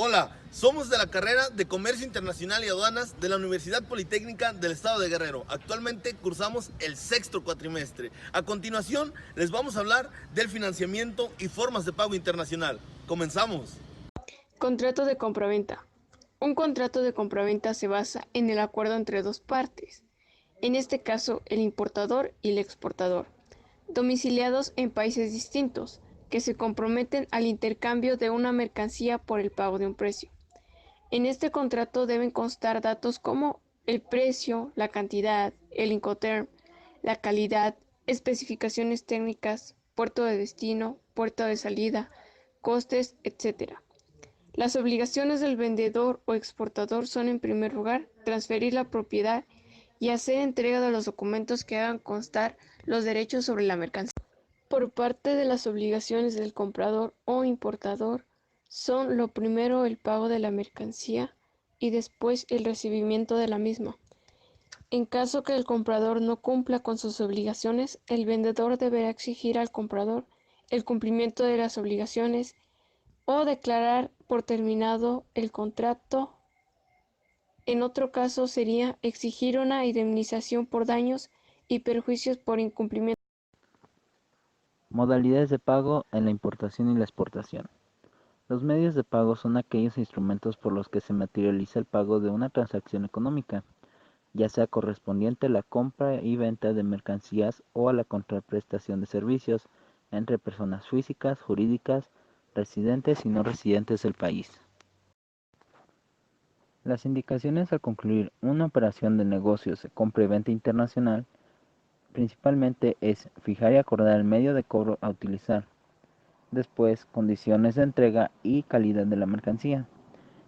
Hola, somos de la carrera de Comercio Internacional y Aduanas de la Universidad Politécnica del Estado de Guerrero. Actualmente cursamos el sexto cuatrimestre. A continuación, les vamos a hablar del financiamiento y formas de pago internacional. Comenzamos. Contrato de compraventa. Un contrato de compraventa se basa en el acuerdo entre dos partes, en este caso el importador y el exportador, domiciliados en países distintos, que se comprometen al intercambio de una mercancía por el pago de un precio. En este contrato deben constar datos como el precio, la cantidad, el Incoterm, la calidad, especificaciones técnicas, puerto de destino, puerto de salida, costes, etc. Las obligaciones del vendedor o exportador son, en primer lugar, transferir la propiedad y hacer entrega de los documentos que hagan constar los derechos sobre la mercancía. Por parte de las obligaciones del comprador o importador, son lo primero el pago de la mercancía y después el recibimiento de la misma. En caso que el comprador no cumpla con sus obligaciones, el vendedor deberá exigir al comprador el cumplimiento de las obligaciones o declarar por terminado el contrato. En otro caso sería exigir una indemnización por daños y perjuicios por incumplimiento. Modalidades de pago en la importación y la exportación. Los medios de pago son aquellos instrumentos por los que se materializa el pago de una transacción económica, ya sea correspondiente a la compra y venta de mercancías o a la contraprestación de servicios entre personas físicas, jurídicas, residentes y no residentes del país. Las indicaciones al concluir una operación de negocios de compra y venta internacional principalmente es fijar y acordar el medio de cobro a utilizar. Después, condiciones de entrega y calidad de la mercancía.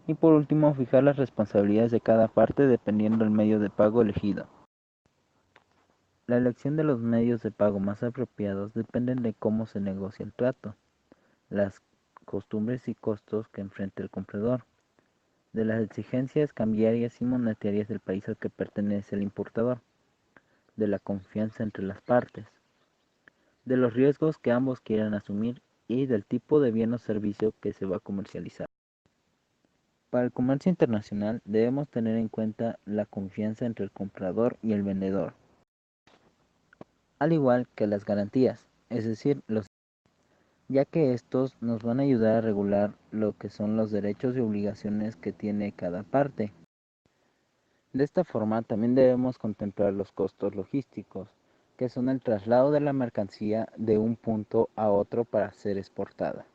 Y por último, fijar las responsabilidades de cada parte dependiendo del medio de pago elegido. La elección de los medios de pago más apropiados dependen de cómo se negocia el trato, las costumbres y costos que enfrenta el comprador, de las exigencias cambiarias y monetarias del país al que pertenece el importador, de la confianza entre las partes, de los riesgos que ambos quieran asumir y del tipo de bien o servicio que se va a comercializar. Para el comercio internacional debemos tener en cuenta la confianza entre el comprador y el vendedor, al igual que las garantías, es decir, ya que estos nos van a ayudar a regular lo que son los derechos y obligaciones que tiene cada parte. De esta forma también debemos contemplar los costos logísticos, que son el traslado de la mercancía de un punto a otro para ser exportada.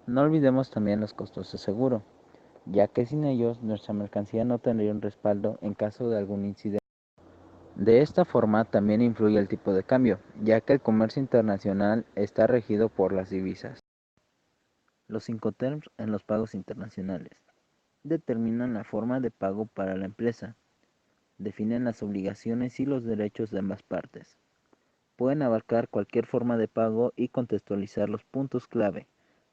No olvidemos también los costos de seguro, ya que sin ellos nuestra mercancía no tendría un respaldo en caso de algún incidente. De esta forma también influye el tipo de cambio, ya que el comercio internacional está regido por las divisas. Los Incoterms en los pagos internacionales determinan la forma de pago para la empresa, definen las obligaciones y los derechos de ambas partes. Pueden abarcar cualquier forma de pago y contextualizar los puntos clave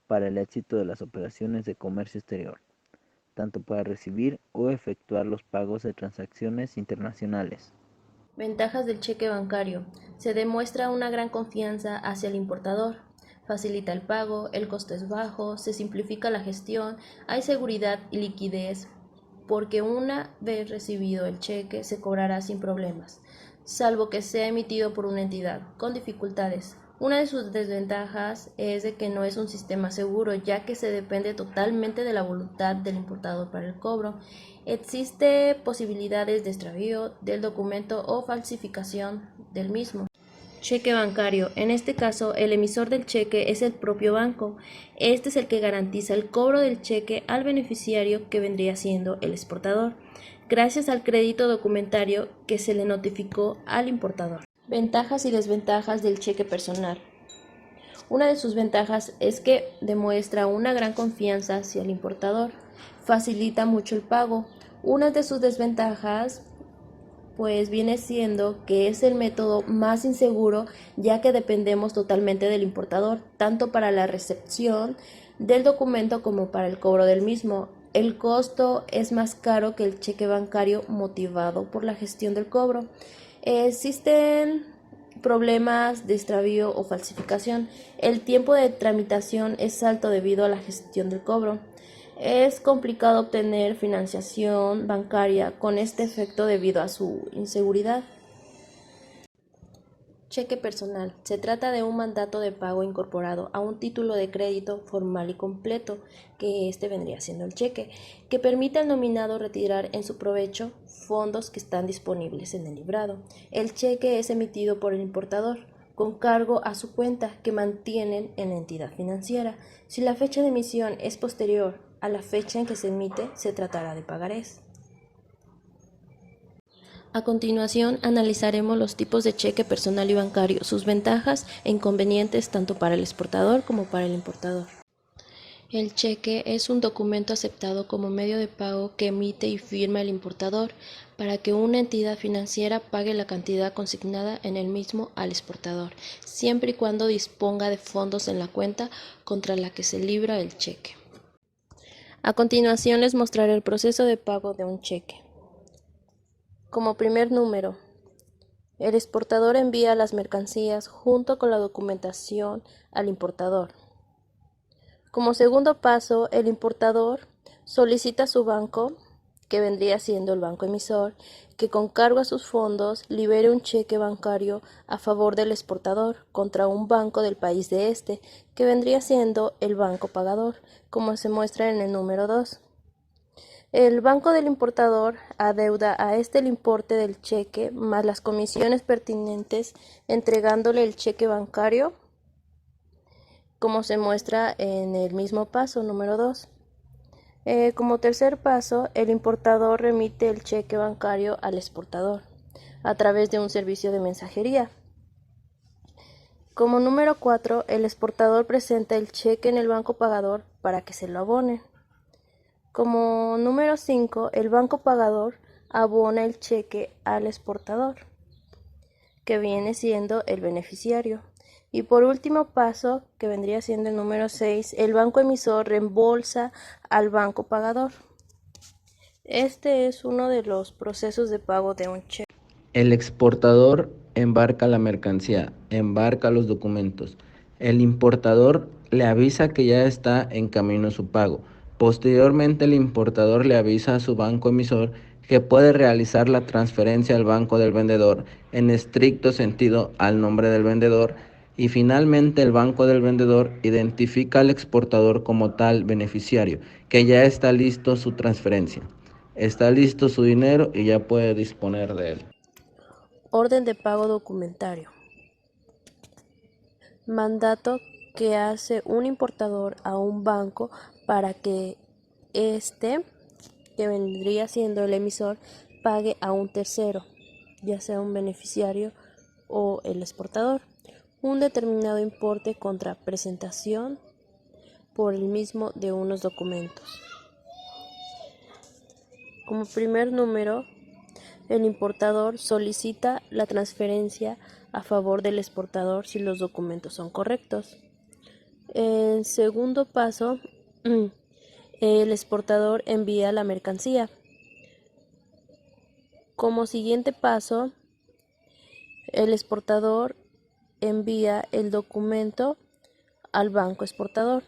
para el éxito de las operaciones de comercio exterior, tanto para recibir o efectuar los pagos de transacciones internacionales. Ventajas del cheque bancario. Se demuestra una gran confianza hacia el importador. Facilita el pago, el costo es bajo, se simplifica la gestión, hay seguridad y liquidez, porque una vez recibido el cheque se cobrará sin problemas, salvo que sea emitido por una entidad, con dificultades. Una de sus desventajas es de que no es un sistema seguro, ya que se depende totalmente de la voluntad del importador para el cobro. Existe posibilidades de extravío del documento o falsificación del mismo. Cheque bancario. En este caso, el emisor del cheque es el propio banco. Este es el que garantiza el cobro del cheque al beneficiario, que vendría siendo el exportador, gracias al crédito documentario que se le notificó al importador. Ventajas y desventajas del cheque personal. Una de sus ventajas es que demuestra una gran confianza hacia el importador, facilita mucho el pago. Una de sus desventajas pues viene siendo que es el método más inseguro, ya que dependemos totalmente del importador, tanto para la recepción del documento como para el cobro del mismo. El costo es más caro que el cheque bancario, motivado por la gestión del cobro. Existen problemas de extravío o falsificación. El tiempo de tramitación es alto debido a la gestión del cobro. Es complicado obtener financiación bancaria con este efecto debido a su inseguridad. Cheque personal. Se trata de un mandato de pago incorporado a un título de crédito formal y completo, que este vendría siendo el cheque, que permite al nominado retirar en su provecho fondos que están disponibles en el librado. El cheque es emitido por el importador, con cargo a su cuenta que mantienen en la entidad financiera. Si la fecha de emisión es posterior a la fecha en que se emite, se tratará de pagarés. A continuación, analizaremos los tipos de cheque personal y bancario, sus ventajas e inconvenientes tanto para el exportador como para el importador. El cheque es un documento aceptado como medio de pago que emite y firma el importador para que una entidad financiera pague la cantidad consignada en el mismo al exportador, siempre y cuando disponga de fondos en la cuenta contra la que se libra el cheque. A continuación les mostraré el proceso de pago de un cheque. Como primer número, el exportador envía las mercancías junto con la documentación al importador. Como segundo paso, el importador solicita a su banco, que vendría siendo el banco emisor, que con cargo a sus fondos libere un cheque bancario a favor del exportador contra un banco del país de este, que vendría siendo el banco pagador, como se muestra en el número 2. El banco del importador adeuda a este el importe del cheque más las comisiones pertinentes, entregándole el cheque bancario, como se muestra en el mismo paso número 2. Como tercer paso, el importador remite el cheque bancario al exportador a través de un servicio de mensajería. Como número 4, el exportador presenta el cheque en el banco pagador para que se lo abone. Como número 5, el banco pagador abona el cheque al exportador, que viene siendo el beneficiario. Y por último paso, que vendría siendo el número 6, el banco emisor reembolsa al banco pagador. Este es uno de los procesos de pago de un cheque. El exportador embarca la mercancía, embarca los documentos. El importador le avisa que ya está en camino su pago. Posteriormente, el importador le avisa a su banco emisor que puede realizar la transferencia al banco del vendedor, en estricto sentido al nombre del vendedor, y finalmente el banco del vendedor identifica al exportador como tal beneficiario, que ya está listo su transferencia. Está listo su dinero y ya puede disponer de él. Orden de pago documentario. Mandato que hace un importador a un banco para que éste, que vendría siendo el emisor, pague a un tercero, ya sea un beneficiario o el exportador, un determinado importe contra presentación por el mismo de unos documentos. Como primer número, el importador solicita la transferencia a favor del exportador si los documentos son correctos. En segundo paso, el exportador envía la mercancía. Como siguiente paso, el exportador envía el documento al banco exportador.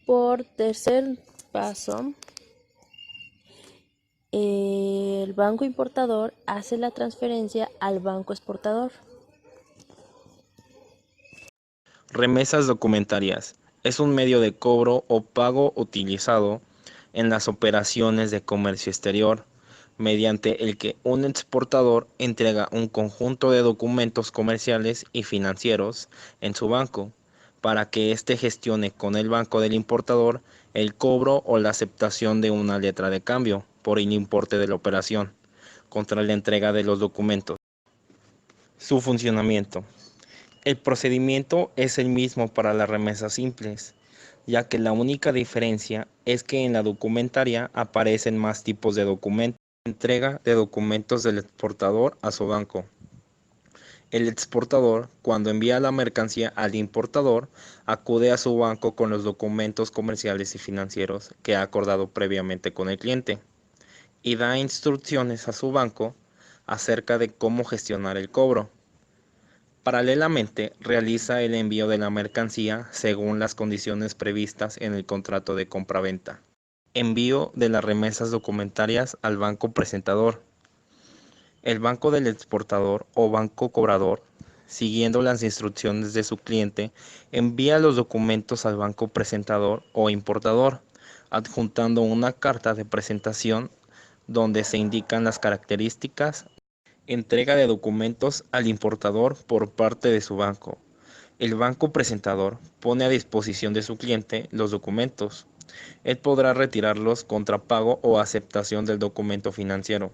Por tercer paso, el banco importador hace la transferencia al banco exportador. Remesas documentarias. Es un medio de cobro o pago utilizado en las operaciones de comercio exterior, mediante el que un exportador entrega un conjunto de documentos comerciales y financieros en su banco, para que éste gestione con el banco del importador el cobro o la aceptación de una letra de cambio por el importe de la operación, contra la entrega de los documentos. Su funcionamiento. El procedimiento es el mismo para las remesas simples, ya que la única diferencia es que en la documentaria aparecen más tipos de documentos. Entrega de documentos del exportador a su banco. El exportador, cuando envía la mercancía al importador, acude a su banco con los documentos comerciales y financieros que ha acordado previamente con el cliente y da instrucciones a su banco acerca de cómo gestionar el cobro. Paralelamente, realiza el envío de la mercancía según las condiciones previstas en el contrato de compraventa. Envío de las remesas documentarias al banco presentador. El banco del exportador o banco cobrador, siguiendo las instrucciones de su cliente, envía los documentos al banco presentador o importador, adjuntando una carta de presentación donde se indican las características. Entrega de documentos al importador por parte de su banco. El banco presentador pone a disposición de su cliente los documentos. Él podrá retirarlos contra pago o aceptación del documento financiero.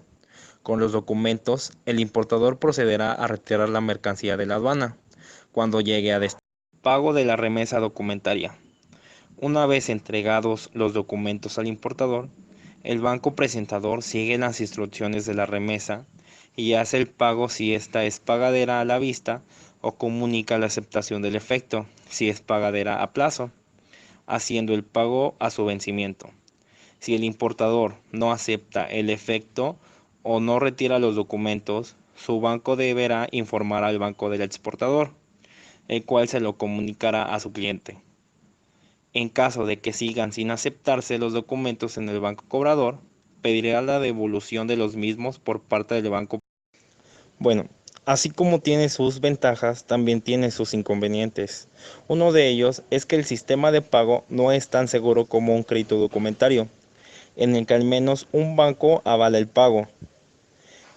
Con los documentos, el importador procederá a retirar la mercancía de la aduana cuando llegue a destino. Pago de la remesa documentaria. Una vez entregados los documentos al importador, el banco presentador sigue las instrucciones de la remesa y hace el pago si esta es pagadera a la vista o comunica la aceptación del efecto si es pagadera a plazo, haciendo el pago a su vencimiento. Si el importador no acepta el efecto o no retira los documentos, su banco deberá informar al banco del exportador, el cual se lo comunicará a su cliente. En caso de que sigan sin aceptarse los documentos en el banco cobrador, pedirá la devolución de los mismos por parte del banco. Bueno, así como tiene sus ventajas, también tiene sus inconvenientes. Uno de ellos es que el sistema de pago no es tan seguro como un crédito documentario, en el que al menos un banco avala el pago.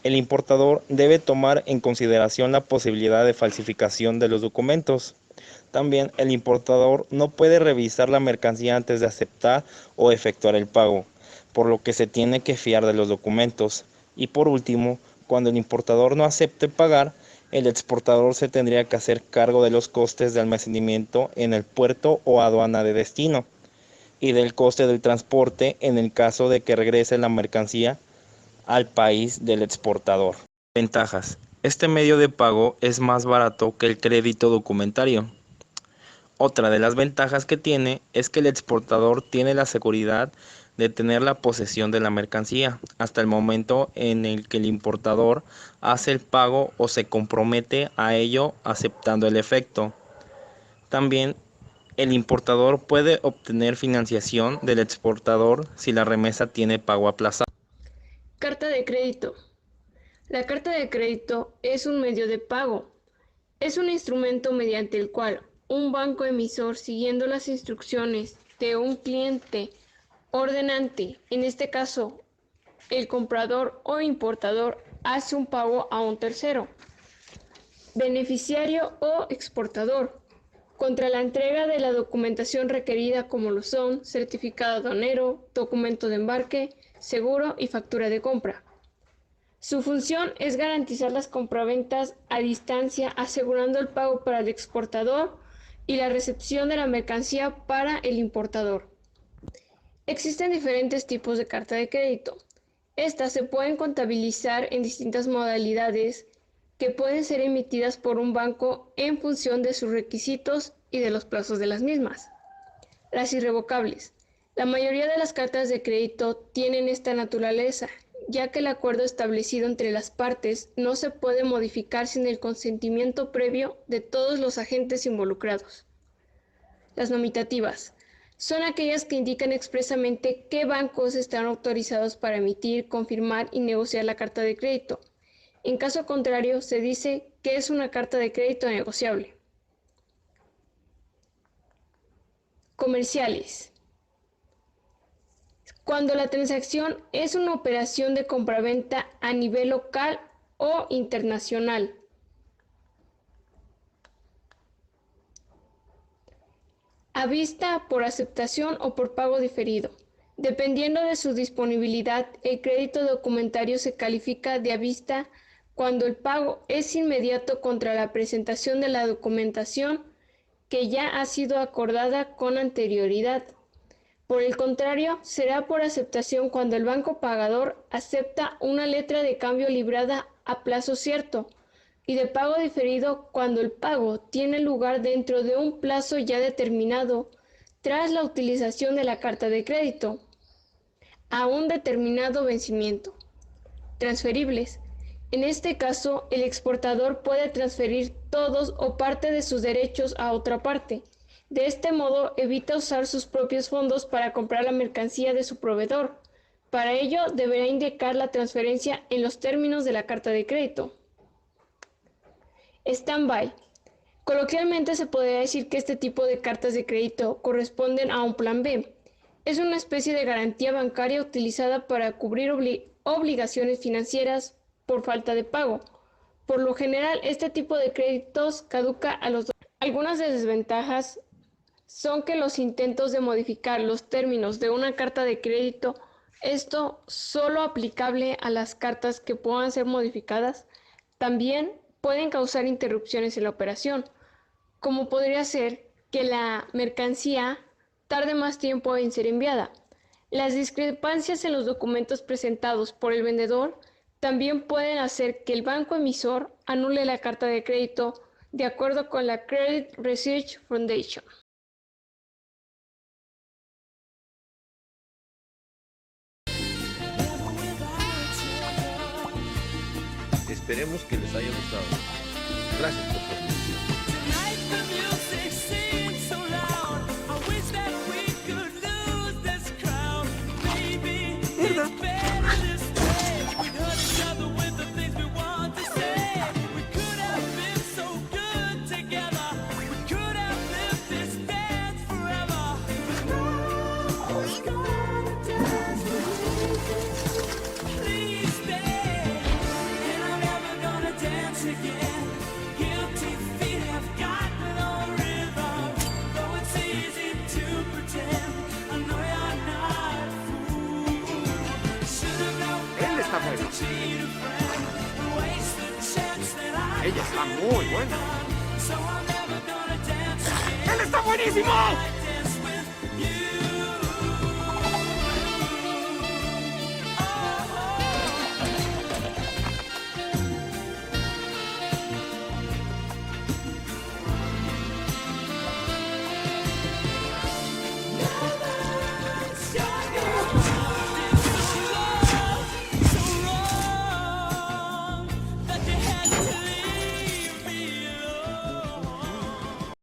El importador debe tomar en consideración la posibilidad de falsificación de los documentos. También el importador no puede revisar la mercancía antes de aceptar o efectuar el pago, por lo que se tiene que fiar de los documentos. Y por último, cuando el importador no acepte pagar, el exportador se tendría que hacer cargo de los costes de almacenamiento en el puerto o aduana de destino y del coste del transporte en el caso de que regrese la mercancía al país del exportador. Ventajas. Este medio de pago es más barato que el crédito documentario. Otra de las ventajas que tiene es que el exportador tiene la seguridad de tener la posesión de la mercancía hasta el momento en el que el importador hace el pago o se compromete a ello aceptando el efecto. También el importador puede obtener financiación del exportador si la remesa tiene pago aplazado. Carta de crédito. La carta de crédito es un medio de pago. Es un instrumento mediante el cual un banco emisor, siguiendo las instrucciones de un cliente ordenante, en este caso el comprador o importador, hace un pago a un tercero, beneficiario o exportador, contra la entrega de la documentación requerida, como lo son certificado aduanero, documento de embarque, seguro y factura de compra. Su función es garantizar las compraventas a distancia, asegurando el pago para el exportador y la recepción de la mercancía para el importador. Existen diferentes tipos de carta de crédito. Estas se pueden contabilizar en distintas modalidades que pueden ser emitidas por un banco en función de sus requisitos y de los plazos de las mismas. Las irrevocables. La mayoría de las cartas de crédito tienen esta naturaleza, ya que el acuerdo establecido entre las partes no se puede modificar sin el consentimiento previo de todos los agentes involucrados. Las nomitativas son aquellas que indican expresamente qué bancos están autorizados para emitir, confirmar y negociar la carta de crédito. En caso contrario, se dice que es una carta de crédito negociable. Comerciales. Cuando la transacción es una operación de compraventa a nivel local o internacional. A vista, por aceptación o por pago diferido. Dependiendo de su disponibilidad, el crédito documentario se califica de a vista cuando el pago es inmediato contra la presentación de la documentación que ya ha sido acordada con anterioridad. Por el contrario, será por aceptación cuando el banco pagador acepta una letra de cambio librada a plazo cierto, y de pago diferido cuando el pago tiene lugar dentro de un plazo ya determinado tras la utilización de la carta de crédito a un determinado vencimiento. Transferibles. En este caso, el exportador puede transferir todos o parte de sus derechos a otra parte. De este modo, evita usar sus propios fondos para comprar la mercancía de su proveedor. Para ello, deberá indicar la transferencia en los términos de la carta de crédito. Stand-by. Coloquialmente se podría decir que este tipo de cartas de crédito corresponden a un plan B. Es una especie de garantía bancaria utilizada para cubrir obligaciones financieras por falta de pago. Por lo general, este tipo de créditos caduca a los 2 años. Algunas desventajas son que los intentos de modificar los términos de una carta de crédito, esto solo aplicable a las cartas que puedan ser modificadas, también pueden causar interrupciones en la operación, como podría ser que la mercancía tarde más tiempo en ser enviada. Las discrepancias en los documentos presentados por el vendedor también pueden hacer que el banco emisor anule la carta de crédito de acuerdo con la Credit Research Foundation. Esperemos que les haya gustado. Gracias por su atención. Ella está muy buena. ¡Él está buenísimo!